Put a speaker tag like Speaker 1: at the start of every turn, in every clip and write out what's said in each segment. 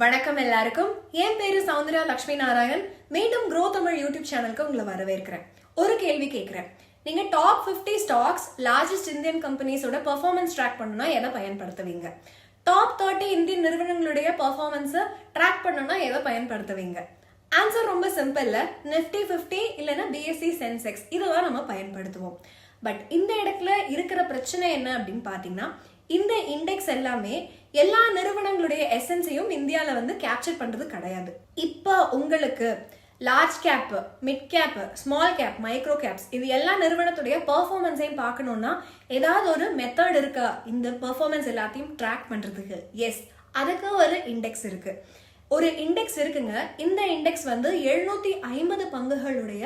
Speaker 1: வணக்கம் எல்லாருக்கும். என் பேரு சௌந்தர்யா லட்சுமி நாராயண். மீண்டும் Groww தமிழ் யூடியூப் சேனலுக்கு உங்களை வரவேற்கிறேன். ஒரு கேள்வி கேட்கிறேன். நீங்க டாப் 50 ஸ்டாக்ஸ் லார்ஜஸ்ட் இந்தியன் கம்பெனிஸோட பெர்ஃபார்மன்ஸ் ட்ராக் பண்ணணும்னா எதை பயன்படுத்துவீங்க? டாப் 30 இந்தியன் நிறுவனங்களுடைய பெர்ஃபார்மன்ஸை ட்ராக் பண்ணணும்னா எதை பயன்படுத்துவீங்க? ஆன்சர் ரொம்ப சிம்பிள்ல, நிஃப்டி 50 இல்லைன்னா BSE சென்செக்ஸ் இதுதான் நம்ம பயன்படுத்துவோம். பட் இந்த இடத்துல இருக்கிற பிரச்சனை என்ன அப்படின்னு பாத்தீங்கன்னா, இந்த இண்டெக்ஸ் எல்லாமே எல்லா நிறுவனங்களுடைய எசன்ஸையும் இந்தியாவில் கேப்சர் பண்றது கிடையாது. இப்போ உங்களுக்கு large cap, mid cap, small cap, micro caps இது எல்லா நிறுவனத்துடைய பெர்ஃபார்மன்ஸையும் பார்க்கணும்னா ஏதாவது ஒரு மெத்தட் இருக்கா இந்த பெர்ஃபார்மன்ஸ் எல்லாத்தையும் ட்ராக் பண்றதுக்கு? எஸ், அதுக்கு ஒரு இண்டெக்ஸ் இருக்கு. ஒரு இண்டெக்ஸ் இருக்குங்க. இந்த இண்டெக்ஸ் 750 பங்குகளுடைய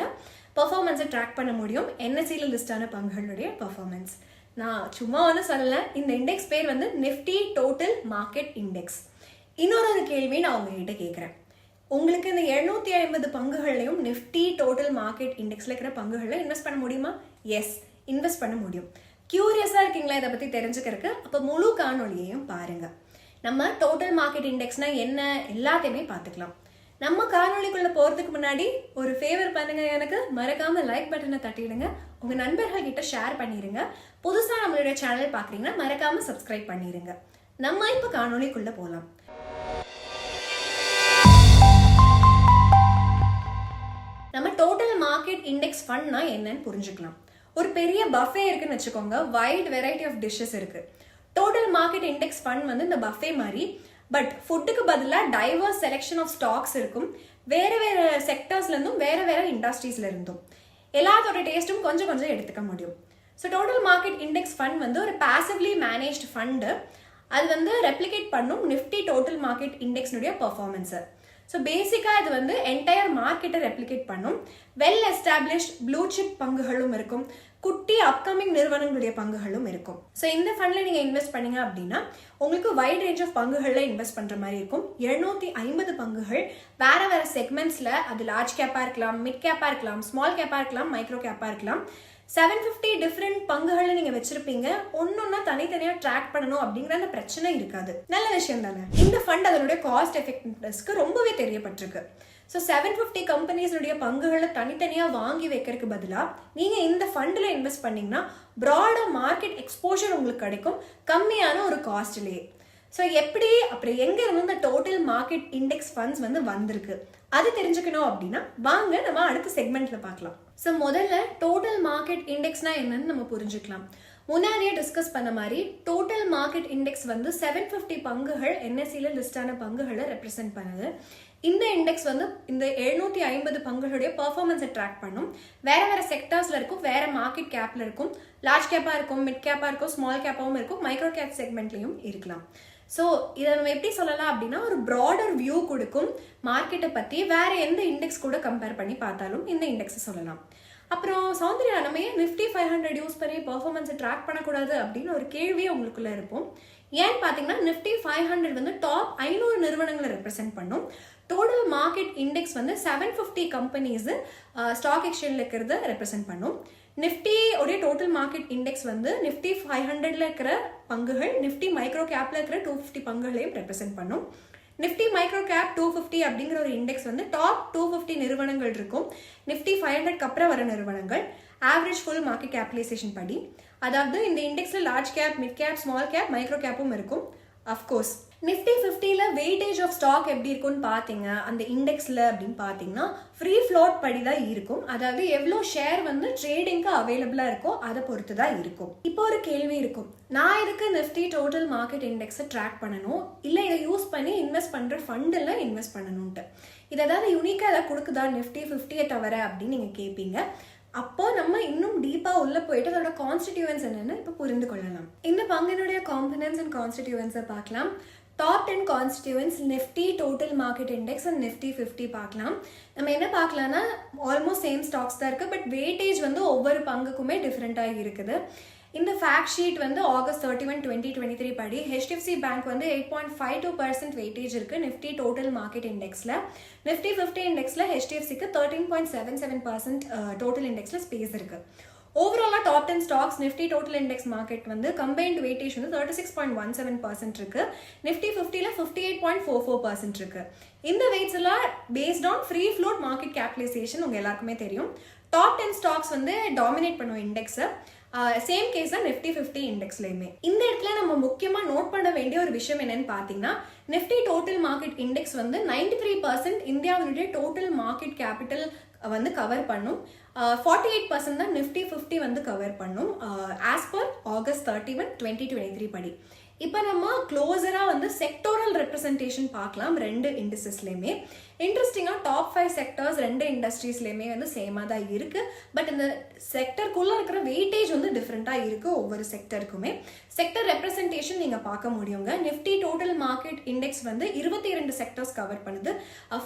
Speaker 1: பெர்ஃபார்மன்ஸை ட்ராக் பண்ண முடியும். NSEல லிஸ்டான பங்குகளுடைய பெர்ஃபார்மன்ஸ். நான் சும்மா சொல்லல, இந்த இண்டெக்ஸ் பேர் நிஃப்டி டோட்டல் மார்க்கெட் இண்டெக்ஸ். இன்னொரு கேள்வி நான் உங்ககிட்ட கேட்குறேன். உங்களுக்கு இந்த 750 பங்குகளையும் நிஃப்டி டோட்டல் மார்க்கெட் இண்டெக்ஸ்ல இருக்கிற பங்குகளை இன்வெஸ்ட் பண்ண முடியுமா? எஸ், இன்வெஸ்ட் பண்ண முடியும். கியூரியஸா இருக்கீங்களா இதை பத்தி தெரிஞ்சுக்கிறதுக்கு? அப்ப முழு காணொலியையும் பாருங்க. நம்ம டோட்டல் மார்க்கெட் இண்டெக்ஸ்னா என்ன எல்லாத்தையுமே பார்த்துக்கலாம். நம்ம காணொலிக்குள்ள போறதுக்கு முன்னாடி ஒரு ஃபேவர் பண்ணுங்க, எனக்கு மறக்காம லைக் பட்டனை தட்டிடுங்க, உங்க நண்பர்கள் கிட்ட ஷேர் பண்ணிருங்க. புதுசா நம்மளுடைய சேனல் பாக்குறீங்கன்னா மறக்காம சப்ஸ்கிரைப் பண்ணிருங்க. நம்ம இப்ப காணொலிக்குள்ள போலாம். நம்ம டோட்டல் மார்க்கெட் இண்டெக்ஸ் ஃபண்ட்னா என்னன்னு புரிஞ்சுக்கலாம். ஒரு பெரிய பஃபே இருக்குன்னு வச்சுக்கோங்க. வைட் வெரைட்டி ஆஃப் டிஷ்ஷஸ் இருக்கு. டோட்டல் மார்க்கெட் இண்டெக்ஸ் ஃபண்ட் இந்த பஃபே மாதிரி, பட் ஃபுட்டுக்கு பதிலாக டைவர்ஸ் செலெக்ஷன் ஆஃப் ஸ்டாக்ஸ் இருக்கும். வேற வேற செக்டர்ஸ்ல இருந்தும் வேற வேற இண்டஸ்ட்ரீஸ்ல இருந்தும் எல்லாத்தோட டேஸ்ட்டும் கொஞ்சம் கொஞ்சம் எடுத்துக்க முடியும். So total market index fund ஒரு பாசிவ்லி மேனேஜ்டு ஃபண்டு. அது ரெப்ளிகேட் பண்ணும் நிஃப்டி டோட்டல் மார்க்கெட் இண்டெக்ஸ்னுடைய பெர்ஃபார்மன்ஸை. ஸோ பேசிக்காக இது என்டையர் மார்க்கெட்டை ரெப்ளிகேட் பண்ணும். வெல் எஸ்டாப்ளிஷ்ட் ப்ளூ சிப் பங்குகளும் இருக்கும், குட்டி அப்கமிங் நிறுவனங்களுடைய பங்குகளும் இருக்கும். ஸோ இந்த ஃபண்ட்ல நீங்க இன்வெஸ்ட் பண்ணீங்க அப்படின்னா உங்களுக்கு வைட் ரேஞ்ச் ஆஃப் பங்குகள்ல இன்வெஸ்ட் பண்ற மாதிரி இருக்கும். 750 பங்குகள் வேற வேற செக்மெண்ட்ஸ்ல, அது லார்ஜ் கேப்பா இருக்கலாம், மிட் கேப்பா இருக்கலாம், ஸ்மால் கேப்பா இருக்கலாம், மைக்ரோ கேப்பா இருக்கலாம். 750 டிஃப்ரெண்ட் பங்குகளை நீங்க வச்சிருப்பீங்க. ஒன்னொன்னா தனித்தனியா ட்ராக் பண்ணணும் அப்படிங்கிற அந்த பிரச்சனை இருக்காது. நல்ல விஷயம் தானே. இந்த ஃபண்ட் அதனுடைய காஸ்ட் எஃபெக்டிவ்னஸ்க்கு ரொம்பவே தெரியப்பட்டிருக்கு. ஸோ 750 கம்பெனிஸுடைய பங்குகளை தனித்தனியாக வாங்கி வைக்கிறதுக்கு பதிலாக நீங்கள் இந்த ஃபண்டில் இன்வெஸ்ட் பண்ணீங்கன்னா ப்ராடாக மார்க்கெட் எக்ஸ்போஷர் உங்களுக்கு கிடைக்கும், கம்மியான ஒரு காஸ்ட்லேயே. ஸோ எப்படி அப்புறம் எங்கே இருந்து இந்த டோட்டல் மார்க்கெட் இண்டெக்ஸ் ஃபண்ட்ஸ் வந்திருக்கு அது தெரிஞ்சுக்கணும் அப்படின்னா வாங்க நம்ம அடுத்த செக்மெண்ட்ல பார்க்கலாம். ஸோ முதல்ல டோட்டல் மார்க்கெட் இண்டெக்ஸ்னா என்னன்னு நம்ம புரிஞ்சுக்கலாம். முன்னாடியே டிஸ்கஸ் பண்ண மாதிரி டோட்டல் மார்க்கெட் இண்டெக்ஸ் 750 பங்குகள் NSEல லிஸ்டான பங்குகளை ரெப்ரசென்ட் பண்ணுது. இந்த இண்டெக்ஸ் இந்த 750 பங்குகளுடைய பெர்ஃபார்மன்ஸை ட்ராக் பண்ணும். வேற வேற செக்டர்ஸ்ல இருக்கும், வேற மார்க்கெட் கேப்ல இருக்கும், லார்ஜ் கேப்பா இருக்கும், மிட் கேப்பா இருக்கும், ஸ்மால் கேப்பாவும் இருக்கும், மைக்ரோ கேப் செக்மெண்ட்லயும் இருக்கலாம். ஸோ இதை நம்ம எப்படி சொல்லலாம் அப்படின்னா ஒரு ப்ராடர் வியூ கொடுக்கும் மார்க்கெட்டை பத்தி. வேற எந்த இண்டெக்ஸ் கூட கம்பேர் பண்ணி பார்த்தாலும் இந்த இண்டெக்ஸை சொல்லலாம். அப்புறம் சௌந்தர்யா, நம்ம ஏன் நிஃப்டி 500 யூஸ் பண்ணி பெர்ஃபார்மன்ஸை ட்ராக் பண்ணக்கூடாது அப்படின்னு ஒரு கேள்வியே உங்களுக்குள்ள இருக்கும். ஏன்னு பார்த்தீங்கன்னா நிஃப்டி 500 டாப் 500 நிறுவனங்களை ரெப்ரசென்ட் பண்ணும். Total market index 750 companies stock எக்ஸ்சேஞ்சில் இருக்கிறத ரெப்ரசென்ட் பண்ணும். நிஃப்டி உடைய டோட்டல் மார்க்கெட் இண்டெக்ஸ் நிஃப்டி 500ல இருக்கிற பங்குகள், நிஃப்டி மைக்ரோ கேப்ல இருக்கிற 250 பங்குகளையும் ரெப்ரசென்ட் பண்ணும். நிஃப்டி மைக்ரோ கேப் 250 அப்படிங்கிற ஒரு இண்டெக்ஸ் டாப் 250 நிறுவனங்கள் இருக்கும். நிஃப்டி 500க்கு அப்புறம் வர நிறுவனங்கள் ஆவரேஜ் ஃபுல் மார்க்கெட் கேபிடலைசேஷன் படி. அதாவது இந்த இண்டெக்ஸ்ல large cap, mid cap, small cap, micro கேப்பும் இருக்கும். அஃப்கோர்ஸ் நிஃப்டி 50ல வெயிட்டேஜ் ஆஃப் ஸ்டாக் எப்படி இருக்கும்னு பார்த்தீங்க அந்த இண்டெக்ஸ்ல அப்படின்னு பார்த்தீங்கன்னா ஃப்ரீ ஃப்ளோட் படி தான் இருக்கும். அதாவது எவ்வளோ ஷேர் ட்ரேடிங்க்கு அவைலபிளா இருக்கோ அதை பொறுத்து தான் இருக்கும். இப்போ ஒரு கேள்வி இருக்கும், நான் இதுக்கு நிஃப்டி டோட்டல் மார்க்கெட் இண்டெக்ஸை ட்ராக் பண்ணணும், இல்லை இதை யூஸ் பண்ணி இன்வெஸ்ட் பண்ற ஃபண்டில் இன்வெஸ்ட் பண்ணணும்ட்டு. இது ஏதாவது யூனிக்கா ஏதாவது கொடுக்குதா நிஃப்டி 50 தவிர அப்படின்னு நீங்க கேட்பீங்க. அப்போ நம்ம இன்னும் டீப்பா உள்ள போயிட்டு அதோட கான்ஸ்டிடியூவன்ஸ் என்னன்னு இப்போ புரிந்து கொள்ளலாம். இந்த பங்கினுடைய காம்பனன்ட்ஸ் அண்ட் கான்ஸ்டிடியூவன்ஸை பார்க்கலாம். Top 10 constituents Nifty total market index and Nifty 50 பார்க்கலாம். நம்ம என்ன பார்க்கலாம்னா ஆல்மோஸ்ட் சேம் ஸ்டாக்ஸ் தான் இருக்கு, பட் வெயிட்டேஜ் ஒவ்வொரு பங்குக்குமே டிஃப்ரெண்டாக இருக்குது. இந்த ஃபேக்ட் ஷீட் ஆகஸ்ட் 31, 2023 படி HDFC பேங்க் 8.52% வெயிட்டேஜ் இருக்கு நிஃப்டி டோட்டல் மார்க்கெட் இண்டெக்ஸ்ல. நிஃப்டி 50 இண்டெக்ஸ்ல HDFCக்கு 13.77% டோட்டல் இண்டெக்ஸ்ல ஸ்பேஸ் இருக்கு. ஓவராலாக top 10 stocks Nifty total index market வந்து கம்பைன்ட் வெயிட்டேஜ் வந்து 36.17% இருக்கு. நிஃப்டி 50ல 58.44% இருக்கு. இந்த வெயிட்ஸ் எல்லாம் based on free float market capitalisation உங்க எல்லாருக்குமே தெரியும். டாப் 10 ஸ்டாக்ஸ் வந்து டாமினேட் பண்ணும் இண்டெக்ஸை. சேம் கேஸ் தான் நிஃப்டி 50 இண்டெக்ஸ்லையுமே. இந்த இடத்துல நம்ம முக்கியமாக நோட் பண்ண வேண்டிய ஒரு விஷயம் என்னன்னு பார்த்தீங்கன்னா, நிஃப்டி டோட்டல் மார்க்கெட் இண்டெக்ஸ் வந்து 93% இந்தியாவுடைய டோட்டல் மார்க்கெட் கேபிட்டல் வந்து கவர் பண்ணும். 48% தான் நிஃப்டி 50 வந்து கவர் பண்ணும் ஆஸ் பர் ஆகஸ்ட் 31, 2023 படி. இப்போ நம்ம க்ளோஸராக வந்து செக்டோரல் ரெப்ரசன்டேஷன் பார்க்கலாம் ரெண்டு இண்டஸ்ட்ரீஸ்லையுமே. இன்ட்ரெஸ்டிங்காக டாப் 5 செக்டர்ஸ் ரெண்டு இண்டஸ்ட்ரீஸ்லையுமே வந்து சேமாக தான் இருக்குது. பட் இந்த செக்டருக்குள்ளே இருக்கிற வெயிட்டேஜ் வந்து டிஃப்ரெண்ட்டாக இருக்குது ஒவ்வொரு செக்டருக்குமே. செக்டர் ரெப்ரசன்டேஷன் நீங்கள் பார்க்க முடியுங்க. நிஃப்டி டோட்டல் மார்க்கெட் இண்டெக்ஸ் வந்து 22 செக்டர்ஸ் கவர் பண்ணுது.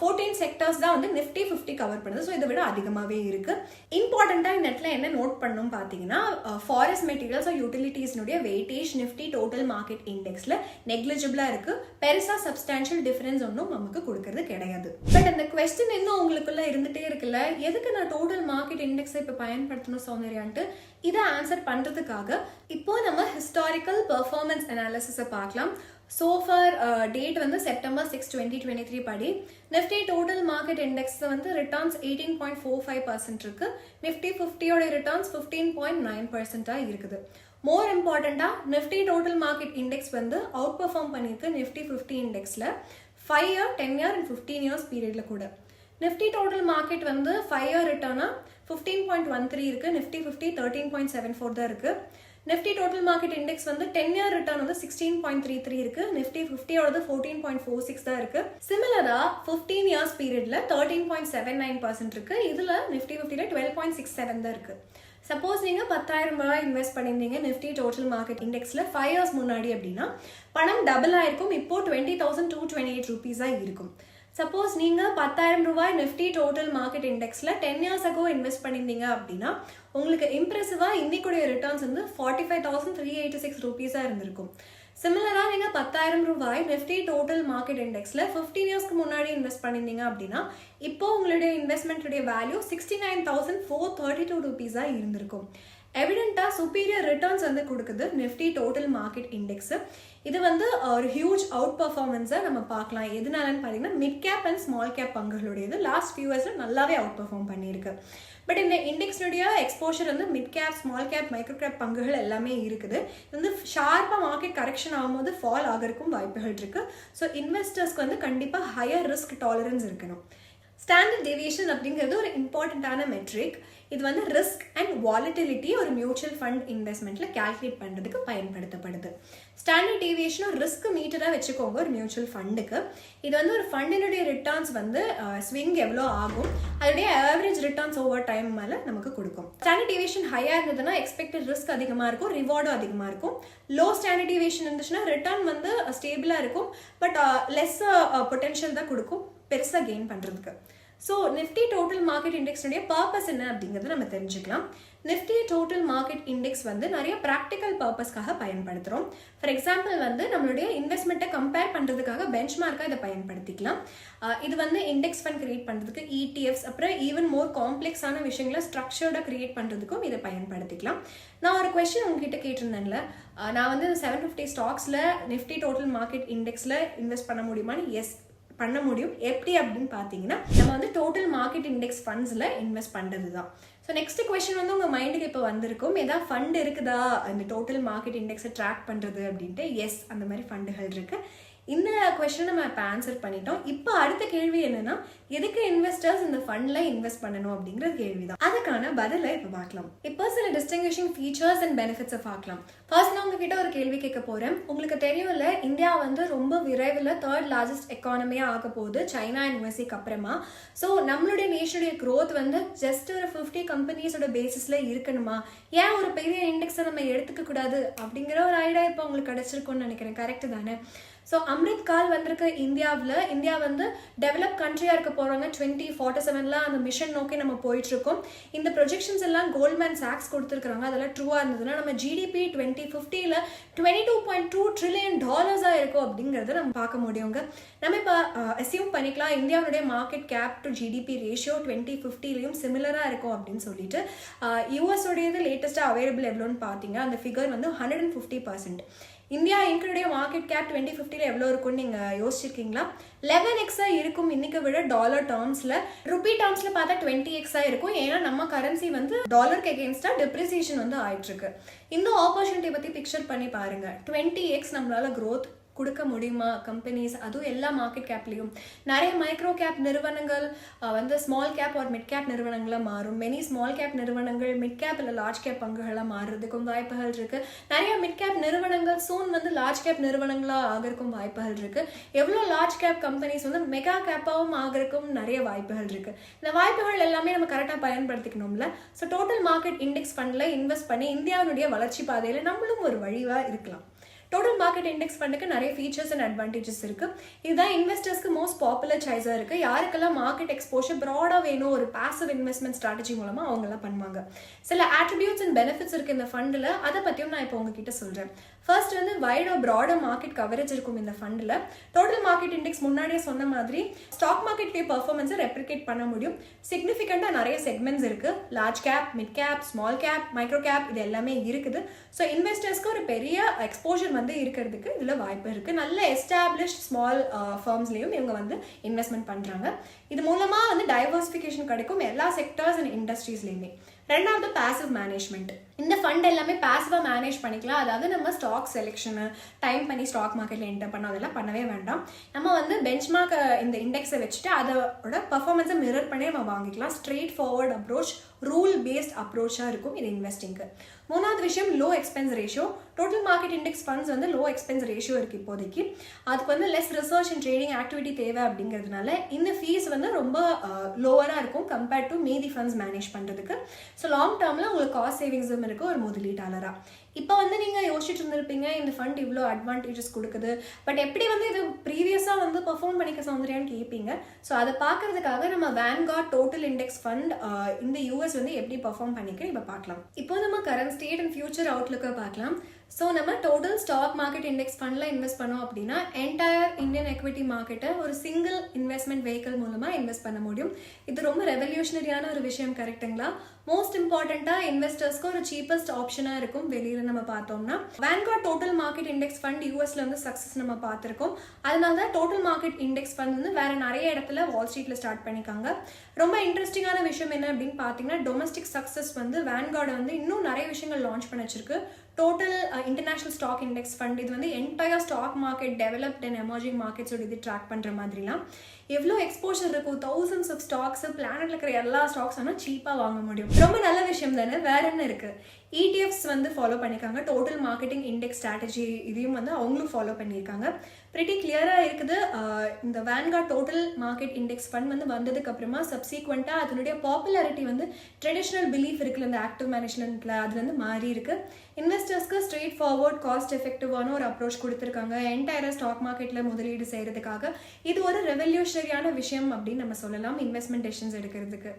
Speaker 1: 14 செக்டர்ஸ் தான் வந்து நிஃப்டி 50 கவர் பண்ணுது. ஸோ இதை விட அதிகமாகவே இருக்குது. இம்பார்ட்டண்ட்டாக இந்த இடத்துல என்ன நோட் பண்ணணும் பார்த்தீங்கன்னா, ஃபாரஸ்ட் மெட்டீரியல்ஸ் யூட்டிலிட்டிஸ்னுடைய வெயிட்டேஜ் நிஃப்டி டோட்டல் மார்க்கெட் இண்டெக்ஸ்ல நெக்லிஜிபிளா இருக்கு. பெருசா சப்ஸ்டான்ஷியல் டிஃபரன்ஸ் ஒன்றும் நமக்கு கொடுக்கறது கிடையாது. பட் அந்த क्वेश्चन இன்னும் உங்களுக்குள்ள இருந்துட்டே இருக்குல்ல, எதுக்கு நான் டோட்டல் மார்க்கெட் இண்டெக்ஸை இப்போ பயன்படுத்தணும் சௌந்தர்யான்ட்டு. இதை ஆன்சர் பண்றதுக்காக இப்போ நம்ம ஹிஸ்டாரிக்கல் பெர்ஃபார்மன்ஸ் அனாலிசிஸை பார்க்கலாம். So far date வந்து September 6, 2023 படி நிஃப்டி டோட்டல் மார்க்கெட் இண்டெக்ஸ் வந்து ரிட்டர்ன்ஸ் 18.45% இருக்கு. நிஃப்டி 50யோட ரிட்டர்ன்ஸ் 15.9% இருக்குது. மோர் இம்பார்ட்டண்ட்டாக நிஃப்டி டோட்டல் மார்க்கெட் இண்டெக்ஸ் வந்து அவுட் பெர்ஃபார்ம் பண்ணியிருக்கு Nifty 50 இண்டெக்ஸில் 5 year, 10 year and 15 years பீரியடில் கூட. நிஃப்டி டோட்டல் மார்க்கெட் வந்து 5 year ரிட்டர்னாக 15.13 இருக்குது. நிஃப்டி 50 13.74 தான் இருக்குது. நிஃப்டி டோட்டல் மார்க்கெட் இண்டெக்ஸ் வந்து 10 year ரிட்டர்ன் வந்து 16.33 இருக்கு. நிஃப்டி 50யோடது 14.46 தான் இருக்கு. சிமிலரா 15 years பீரியட்ல 13.79% இருக்கு. இதுல நிஃப்டி 50ல 12.67 தான் இருக்கு. சப்போஸ் நீங்க 10,000 ரூபாய் இன்வெஸ்ட் பண்ணியிருந்தீங்க நிஃப்டி டோட்டல் மார்க்கெட் இண்டெக்ஸ்ல 5 years முன்னாடி அப்படின்னா பணம் டபுள் ஆயிருக்கும். இப்போ 20,228 ரூபீஸா இருக்கும். சப்போஸ் நீங்க 10,000 ரூபாய் நிஃப்டி டோட்டல் மார்க்கெட் இண்டெக்ஸ்ல 10 years ago இன்வெஸ்ட் பண்ணியிருந்தீங்க அப்படின்னா உங்களுக்கு இம்ப்ரெசிவா இன்னைக்குடைய ரிட்டர்ன்ஸ் வந்து 45,386 ரூபீஸா இருந்திருக்கும். சிமிலரா நீங்க 10,000 ரூபாய் நிஃப்டி டோட்டல் மார்க்கெட் இண்டெக்ஸ்ல 15 yearsக்கு முன்னாடி இன்வெஸ்ட் பண்ணியிருந்தீங்க அப்படின்னா இப்போ உங்களுடைய இன்வெஸ்ட்மெண்ட்டுடைய வேல்யூ 69,432 ரூபீஸா இருந்திருக்கும். எவிடென்ட்டா சுப்பீரியர் ரிட்டர்ன்ஸ் வந்து கொடுக்குது நிஃப்டி டோட்டல் மார்க்கெட் இண்டெக்ஸ். இது வந்து ஒரு ஹியூஜ் அவுட் பர்ஃபார்மன்ஸை நம்ம பார்க்கலாம். எதனாலன்னு பார்த்தீங்கன்னா mid cap and small cap பங்குகளுடையது லாஸ்ட் ஃபியூ இயர்ஸ்ல நல்லாவே அவுட் பர்ஃபார்ம் பண்ணியிருக்கு. பட் இந்த இண்டெக்ஸ்னுடைய எக்ஸ்போஷர் வந்து mid cap, small cap, micro cap பங்குகள் எல்லாமே இருக்குது. இது வந்து ஷார்ப்பாக மார்க்கெட் கரெக்ஷன் ஆகும்போது ஃபால் ஆகிறதுக்கும் வாய்ப்புகள் இருக்கு. ஸோ இன்வெஸ்டர்ஸ்க்கு வந்து கண்டிப்பாக ஹையர் ரிஸ்க் டாலரன்ஸ் இருக்கணும். ஸ்டாண்டர்ட் டெவியேஷன் அப்படிங்கிறது ஒரு இம்பார்ட்டண்ட்டான மெட்ரிக். இது வந்து ரிஸ்க் அண்ட் வாலட்டிலிட்டி ஒரு மியூச்சுவல் ஃபண்ட் இன்வெஸ்ட்மெண்ட்ல கால்குலேட் பண்ணுறதுக்கு பயன்படுத்தப்படுது. ஸ்டாண்டர்ட் டீவியேஷன் ஒரு ரிஸ்க் மீட்டராக வச்சுக்கோங்க ஒரு மியூச்சுவல் ஃபண்டுக்கு. இது வந்து ஒரு ஃபண்டினுடைய ரிட்டர்ன்ஸ் வந்து ஸ்விங் எவ்வளோ ஆகும், அதோடைய ஆவரேஜ் ரிட்டர்ன்ஸ் ஓவர் டைம் மேலே நமக்கு கொடுக்கும். ஸ்டாண்டர்ட் டீவியேஷன் ஹையாக இருந்ததுன்னா எக்ஸ்பெக்டட் ரிஸ்க் அதிகமாக இருக்கும், ரிவார்டும் அதிகமாக இருக்கும். லோ ஸ்டாண்டர்ட் டீவியேஷன் இருந்துச்சுன்னா ரிட்டர்ன் வந்து ஸ்டேபிளாக இருக்கும், பட் லெஸ் பொட்டென்ஷியல் தான் கொடுக்கும் பெருசாக கெயின் பண்ணுறதுக்கு. ஸோ நிஃப்டி டோட்டல் மார்க்கெட் இண்டெக்ஸ்னுடைய பர்பஸ் என்ன அப்படிங்கிறத நம்ம தெரிஞ்சுக்கலாம். நிஃப்டி டோட்டல் மார்க்கெட் இண்டெக்ஸ் வந்து நிறைய ப்ராக்டிக்கல் பர்பஸ்க்காக பயன்படுத்துகிறோம். ஃபார் எக்ஸாம்பிள் வந்து நம்மளுடைய இன்வெஸ்ட்மெண்ட்டை கம்பேர் பண்ணுறதுக்காக பெஞ்ச்மார்க்காக இதை பயன்படுத்திக்கலாம். இது வந்து இண்டெக்ஸ் ஃபண்ட் கிரியேட் பண்ணுறதுக்கு, இடிஎஃப்ஸ், அப்புறம் ஈவன் மோர் காம்ப்ளெக்ஸான விஷயங்களை ஸ்ட்ரக்சர்டாக கிரியேட் பண்ணுறதுக்கும் இதை பயன்படுத்திக்கலாம். நான் ஒரு கொஸ்டின் உங்ககிட்ட கேட்டிருந்தேன்ல, நான் வந்து 750 ஸ்டாக்ஸில் நிஃப்டி டோட்டல் மார்க்கெட் இண்டெக்ஸில் இன்வெஸ்ட் பண்ண முடியுமான்னு? எஸ், பண்ண முடியும். எப்படி அப்படின்னு பார்த்தீங்கன்னா நம்ம வந்து டோட்டல் மார்க்கெட் இண்டெக்ஸ் ஃபண்ட்ஸில் இன்வெஸ்ட் பண்ணுறது தான். ஸோ நெக்ஸ்ட் கொஸ்டின் வந்து உங்கள் மைண்டுக்கு இப்போ வந்திருக்கும், ஏதாவது ஃபண்ட் இருக்குதா இந்த டோட்டல் மார்க்கெட் இண்டெக்ஸை ட்ராக் பண்ணுறது அப்படின்ட்டு. எஸ், அந்த மாதிரி ஃபண்டுகள் இருக்குது. இந்த கொஸ்டின் நம்ம இப்போ ஆன்சர் பண்ணிட்டோம். இப்போ அடுத்த கேள்வி என்னன்னா, எதுக்கு இன்வெஸ்டர்ஸ் இந்த ஃபண்ட்ல இன்வெஸ்ட் பண்ணணும் அப்படிங்கிற கேள்வி தான். அதுக்கான பதிலை இப்போ பார்க்கலாம். இப்போ சில டிஸ்டிங்விஷிங் ஃபீச்சர்ஸ் அண்ட் பெனிஃபிட்ஸை பார்க்கலாம். ஃபர்ஸ்ட் நான் உங்ககிட்ட ஒரு கேள்வி கேட்க போறேன். உங்களுக்கு தெரியும்ல, இந்தியா வந்து ரொம்ப விரைவில் 3rd லார்ஜஸ்ட் எக்கானமியா ஆக போகுது சைனா அண்ட் யுஎஸ்ஏக்கு அப்புறமா. ஸோ நம்மளுடைய நேஷனுடைய க்ரோத் வந்து ஜஸ்ட் ஒரு 50 கம்பெனிஸோட பேசிஸ்ல இருக்கணுமா, ஏன் ஒரு பெரிய இண்டெக்ஸை நம்ம எடுத்துக்க கூடாது அப்படிங்கிற ஒரு ஐடியா இப்போ உங்களுக்கு கிடைச்சிருக்கும்னு நினைக்கிறேன். கரெக்ட் தானே? ஸோ அம்ரித் கால் வந்திருக்க இந்தியா வந்து டெவலப் கண்ட்ரியா இருக்க போறாங்க 2047ல அந்த மிஷன் நோக்கி நம்ம போயிட்டு இருக்கோம். இந்த ப்ரொஜெக்ஷன்ஸ் எல்லாம் கோல்ட்மேன் சாக்ஸ் கொடுத்துருக்காங்க. அதெல்லாம் ட்ரூவா இருந்ததுன்னா நம்ம ஜிடிபி 2050ல $22.2 trillion இருக்கும் அப்படிங்கறத நம்ம பார்க்க முடியுங்க. நம்ம இப்ப அசியூம் பண்ணிக்கலாம் இந்தியாவுடைய market cap to GDP ratio 2050லயும் சிமிலரா இருக்கும் அப்படின்னு சொல்லிட்டு யூஎஸ் உடையது லேட்டஸ்டா அவைலபிள் எவ்வளோன்னு பார்த்தீங்க அந்த ஃபிகர் வந்து 150%. இந்தியா இன்க்ளுடைய மார்க்கெட் கேப் 2050ல எவ்வளோ இருக்கும்னு நீங்க யோசிச்சிருக்கீங்களா? 11x இருக்கும் இன்னைக்கு விட டாலர் டேர்ம்ஸ்ல. ருபி டேர்ம்ஸ்ல பார்த்தா 20x இருக்கும். ஏன்னா நம்ம கரன்சி வந்து டாலருக்கு அகேன்ஸ்டா டிப்ரிசியேஷன் வந்து ஆயிட்டு இருக்கு. இந்த ஆப்பர்ச்சுனிட்டி பத்தி பிக்சர் பண்ணி பாருங்க. 20x நம்மளால growth கொடுக்க முடியுமா கம்பெனிஸ்? அதுவும் எல்லா மார்க்கெட் கேப்லையும் நிறைய மைக்ரோ கேப் நிறுவனங்கள் வந்து ஸ்மால் கேப் ஒரு மிட் கேப் நிறுவனங்களாக மாறும். மெனி ஸ்மால் கேப் நிறுவனங்கள் மிட் கேப் இல்லை லார்ஜ் கேப் பங்குகளாக மாறுறதுக்கும் வாய்ப்புகள் இருக்கு. நிறைய மிட் கேப் நிறுவனங்கள் சூன் வந்து லார்ஜ் கேப் நிறுவனங்களாக ஆகிறதுக்கும் வாய்ப்புகள் இருக்கு. எவ்வளோ லார்ஜ் கேப் கம்பெனிஸ் வந்து மெகா கேப்பாகவும் ஆகிறதுக்கும் நிறைய வாய்ப்புகள் இருக்கு. இந்த வாய்ப்புகள் எல்லாமே நம்ம கரெக்டாக பயன்படுத்திக்கணும்ல. ஸோ டோட்டல் மார்க்கெட் இண்டெக்ஸ் ஃபண்ட்ல இன்வெஸ்ட் பண்ணி இந்தியாவுடைய வளர்ச்சி பாதையில் நம்மளும் ஒரு வழிவாக இருக்கலாம். டோட்டல் மார்க்கெட் இண்டெக்ஸ் ஃபண்டுக்கு நிறைய ஃபீச்சர்ஸ் அண்ட் அட்வான்டேஜஸ் இருக்கு. இதுதான் இன்வெஸ்டர்ஸ்க்கு மோஸ்ட் பாப்புலர் சாய்ஸாக இருக்கு. யாருக்கெல்லாம் மார்க்கெட் எக்ஸ்போஷர் ப்ராடாக வேணும் ஒரு பாசிவ் இன்வெஸ்ட்மெண்ட் ஸ்ட்ராட்டஜி மூலமா அவங்கெல்லாம் பண்ணுவாங்க. சில ஆட்ரிபியூட்ஸ் அண்ட் பெனிஃபிட்ஸ் இருக்கு இந்த ஃபண்டில். அதை பற்றியும் நான் இப்போ உங்ககிட்ட சொல்றேன். ஃபர்ஸ்ட் வந்து வைடோ ப்ராடர் மார்க்கெட் கவரேஜ் இருக்கும் இந்த ஃபண்டில். டோட்டல் மார்க்கெட் இண்டெக்ஸ் முன்னாடியே சொன்ன மாதிரி ஸ்டாக் மார்க்கெட்லேயே பர்ஃபார்மன்ஸை ரெப்ளிகேட் பண்ண முடியும். சிக்னிஃபிகண்டாக நிறைய செக்மெண்ட்ஸ் இருக்கு. Large cap, mid cap, small cap, micro gap இது எல்லாமே இருக்குது. ஸோ இன்வெஸ்டர்ஸ்க்கு ஒரு பெரிய எக்ஸ்போஷர் வந்து இருக்கிறதுக்கு இதுல வாய்ப்பு இருக்கு. நல்ல எஸ்டாப்ளிஷ்ட் ஸ்மால் ஃபர்ம்ஸ்லயும் இவங்க வந்து இன்வெஸ்ட்மெண்ட் பண்றாங்க. இது மூலமா வந்து டைவர்சிஃபிகேஷன் கிடைக்கும் எல்லா செக்டர்ஸ் அண்ட் இண்டஸ்ட்ரீஸ்லயுமே. ரெண்டாவது பாசிவ் மேனேஜ்மெண்ட். இந்த ஃபண்ட் எல்லாமே பாசிவா மேனேஜ் பண்ணிக்கலாம். அதாவது நம்ம ஸ்டாக் செலெக்ஷனு டைம் பண்ணி ஸ்டாக் மார்க்கெட்ல என்டர் பண்ண அதெல்லாம் பண்ணவே வேண்டாம். நம்ம வந்து பெஞ்ச்மார்க் இந்த இண்டெக்ஸை வச்சுட்டு அதோட பர்ஃபார்மன்ஸை மிரர் பண்ணி நம்ம வாங்கிக்கலாம். Straight forward approach, rule based அப்ரோச்சா இருக்கும் இது இன்வெஸ்டிங்க்கு. மூணாவது விஷயம் low expense ratio. Total market index funds வந்து லோ எக்ஸ்பென்ஸ் ரேஷியோ இருக்கு இப்போதைக்கு. அதுக்கு வந்து less research and trading activity தேவை அப்படிங்கிறதுனால இந்த ஃபீஸ் வந்து ரொம்ப லோவரா இருக்கும் கம்பேர்ட் டு மீதி ஃபண்ட்ஸ் மேனேஜ் பண்றதுக்கு. ஸோ லாங் டேர்ம்ல உங்களுக்கு காஸ்ட் சேவிங்ஸும் இருக்கு ஒரு முதலீட்டாளரா. இப்போ வந்து நீங்க யோசிச்சுட்டு இருந்திருப்பீங்க இந்த ஃபண்ட் இவ்வளோ அட்வான்டேஜஸ் கொடுக்குது, பட் எப்படி வந்து இது ப்ரீவியஸா வந்து பெர்ஃபார்ம் பண்ணிக்க சௌந்தர்யான்னு கேட்பீங்க. ஸோ அதை பார்க்கறதுக்காக நம்ம வேன்கார்ட் டோட்டல் இண்டெக்ஸ் ஃபண்ட் இந்த யூஎஸ் வந்து எப்படி பெர்ஃபார்ம் பண்ணிக்க இப்போ பார்க்கலாம். இப்போ நம்ம கரண்ட் ஸ்டேட் அண்ட் ஃபியூச்சர் அவுட்லுக்கை பார்க்கலாம். ஸோ நம்ம டோட்டல் ஸ்டாக் மார்க்கெட் இண்டெக்ஸ் ஃபண்டில் இன்வெஸ்ட் பண்ணோம் அப்படின்னா என்டையர் இந்தியன் எக்விட்டி மார்க்கெட்டை ஒரு சிங்கிள் இன்வெஸ்ட்மெண்ட் வெஹிக்கிள் மூலமாக இன்வெஸ்ட் பண்ண முடியும். இது ரொம்ப ரெவல்யூஷனரியான ஒரு விஷயம், கரெக்டுங்களா? மோஸ்ட் இம்பார்ட்டண்ட்டாக இன்வெஸ்டர்ஸ்க்கு ஒரு சீப்பஸ்ட் ஆப்ஷனாக இருக்கும் வெளியில் நம்ம பார்த்தோம்னா. Vanguard total market index fund யூஎஸ்ல வந்து சக்ஸஸ் நம்ம பார்த்துருக்கோம். அதனால தான் டோட்டல் மார்க்கெட் இண்டெக்ஸ் ஃபண்ட் வந்து வேற நிறைய இடத்துல வால் ஸ்ட்ரீட்ல ஸ்டார்ட் பண்ணிக்காங்க. ரொம்ப இன்ட்ரெஸ்டிங்கான விஷயம் என்ன அப்படின்னு பார்த்தீங்கன்னா டொமஸ்டிக் சக்ஸஸ் வந்து வேன்கார்டை வந்து இன்னும் நிறைய விஷயங்கள் லான்ச் பண்ண வச்சிருக்கு. Total international stock index fund இது வந்து entire stock market developed and emerging மார்க்கெட்ஸோட இது ட்ராக் பண்ணுற மாதிரிலாம் எவ்வளோ எக்ஸ்போஷர் இருக்கும். தௌசண்ட்ஸ் ஆஃப் ஸ்டாக்ஸ் பிளானட்ல இருக்கிற எல்லா ஸ்டாக்ஸ் ஆனால் சீப்பாக வாங்க முடியும். ரொம்ப நல்ல விஷயம் தானே. வேற என்ன இருக்கு? ETFs வந்து ஃபாலோ பண்ணியிருக்காங்க. டோட்டல் மார்க்கெட்டிங் இண்டெக்ஸ் ஸ்ட்ராட்டஜி இதையும் வந்து அவங்களும் ஃபாலோ பண்ணியிருக்காங்க. ப்ரிட்டி கிளியராக இருக்குது. இந்த Vanguard total market index fund வந்து வந்ததுக்கு அப்புறமா சப்சீக்வெண்ட்டாக அதனுடைய பாப்புலாரிட்டி வந்து ட்ரெடிஷ்னல் பிலீஃப் இருக்குல்ல இந்த ஆக்டிவ் மேனேஜ்மெண்ட்ல அதுல இருந்து மாறி இருக்கு. இன்வெஸ்டர்ஸ்க்கு ஸ்ட்ரெயிட் ஃபார்வர்ட் காஸ்ட் எஃபெக்டிவான ஒரு அப்ரோச் கொடுத்துருக்காங்க என்டையர் ஸ்டாக் மார்க்கெட்ல முதலீடு செய்யறதுக்காக. இது ஒரு ரெவல்யூஷனரியான விஷயம் அப்படின்னு நம்ம சொல்லலாம் இன்வெஸ்ட்மெண்ட் டெசிஷன்ஸ் எடுக்கிறதுக்கு.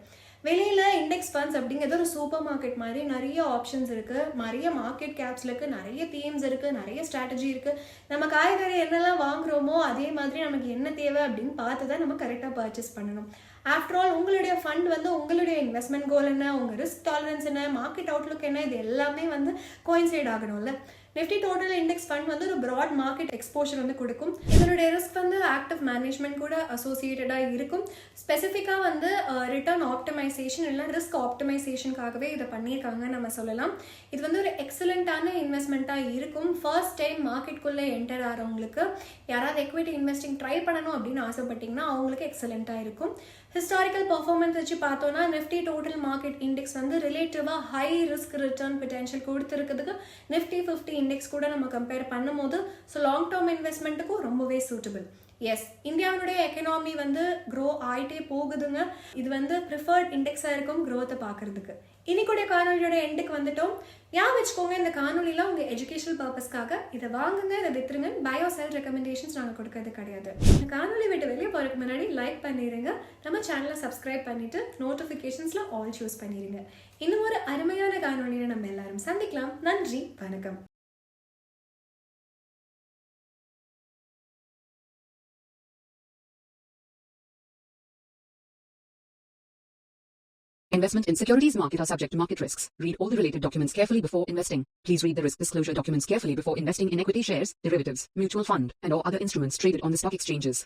Speaker 1: வெளியில இண்டெக்ஸ் ஃபண்ட்ஸ் அப்படிங்கிறது ஒரு சூப்பர் மார்க்கெட் மாதிரி நிறைய ஆப்ஷன்ஸ் இருக்கு, நிறைய மார்க்கெட் கேப்ஸ்ல இருக்கு, நிறைய தீம்ஸ் இருக்கு, நிறைய ஸ்ட்ராட்டஜி இருக்கு. நம்ம காய்கறி என்னெல்லாம் வாங்குறோமோ அதே மாதிரி நமக்கு என்ன தேவை அப்படின்னு பார்த்து தான் நம்ம கரெக்டாக பர்ச்சேஸ் பண்ணணும். ஆஃப்டர் ஆல் உங்களுடைய ஃபண்ட் வந்து உங்களுடைய இன்வெஸ்ட்மெண்ட் கோல் என்ன, உங்க ரிஸ்க் டாலரன்ஸ் என்ன, மார்க்கெட் அவுட்லுக் என்ன, இது எல்லாமே வந்து கோயின்சைட் ஆகணும்ல. நிஃப்டி டோட்டல் இண்டெக்ஸ் ஃபண்ட் வந்து ஒரு ப்ராட் மார்க்கெட் எக்ஸ்போஷர் வந்து கொடுக்கும். இதனுடைய ரிஸ்க் வந்து ஆக்டிவ் மேனேஜ்மெண்ட் கூட அசோசியேட்டடாக இருக்கும். ஸ்பெசிஃபிக்காக வந்து ரிட்டர்ன் ஆப்டிமைசேஷன் இல்லை ரிஸ்க் ஆப்டிமைசேஷனுக்காகவே இதை பண்ணியிருக்காங்க நம்ம சொல்லலாம். இது வந்து ஒரு எக்ஸலண்ட்டான இன்வெஸ்ட்மெண்ட்டாக இருக்கும். ஃபர்ஸ்ட் டைம் மார்க்கெட்குள்ளே என்டர் ஆகிறவங்களுக்கு யாராவது எக்விட்டி இன்வெஸ்டிங் ட்ரை பண்ணணும் அப்படின்னு ஆசைப்பட்டீங்கன்னா அவங்களுக்கு எக்ஸலண்ட்டாக இருக்கும். ஹிஸ்டாரிக்கல் பர்ஃபார்மன்ஸ் வச்சு பார்த்தோன்னா நிஃப்டி டோட்டல் மார்க்கெட் இண்டெக்ஸ் வந்து ரிலேட்டிவாக ஹை ரிஸ்க் ரிட்டர்ன் பொட்டன்ஷியல் கொடுத்துருக்கிறதுக்கு நிஃப்டி 50 இண்டெக்ஸ் கூட நம்ம கம்பேர் பண்ணும்போது ஸோ லாங் டேர்ம் இன்வெஸ்ட்மெண்ட்டுக்கும் ரொம்பவே சூட்டபிள். எஸ், இந்தியாவுடைய எக்கனாமி வந்து க்ரோ ஆகிட்டே போகுதுங்க. இது வந்து ப்ரிஃபர்ட் இண்டெக்ஸாக இருக்கும் க்ரோத்தை பார்க்கறதுக்கு. இன்னைக்குடைய காணொலியோட எண்டுக்கு வந்துட்டோம். ஞாபகம் வச்சுக்கோங்க, இந்த காணொலிலாம் உங்க எஜுகேஷனல் பர்பஸ்க்காக. இதை வாங்குங்க, இதை வித்துருங்க. பயோ செல் ரெக்கமெண்டேஷன்ஸ் நாங்கள் கொடுக்கறது கிடையாது. இந்த காணொலி விட்டு வெளியே போறதுக்கு முன்னாடி லைக் பண்ணிடுங்க, நம்ம சேனலை சப்ஸ்கிரைப் பண்ணிட்டு நோட்டிஃபிகேஷன்ஸ்ல ஆல் சூஸ் பண்ணிடுங்க. இன்னும் ஒரு அருமையான காணொலியை நம்ம எல்லாரும் சந்திக்கலாம். நன்றி, வணக்கம்.
Speaker 2: Investment in securities market are subject to market risks. Read all the related documents carefully before investing. Please read the risk disclosure documents carefully before investing in equity shares, derivatives, mutual fund, and or other instruments traded on the stock exchanges.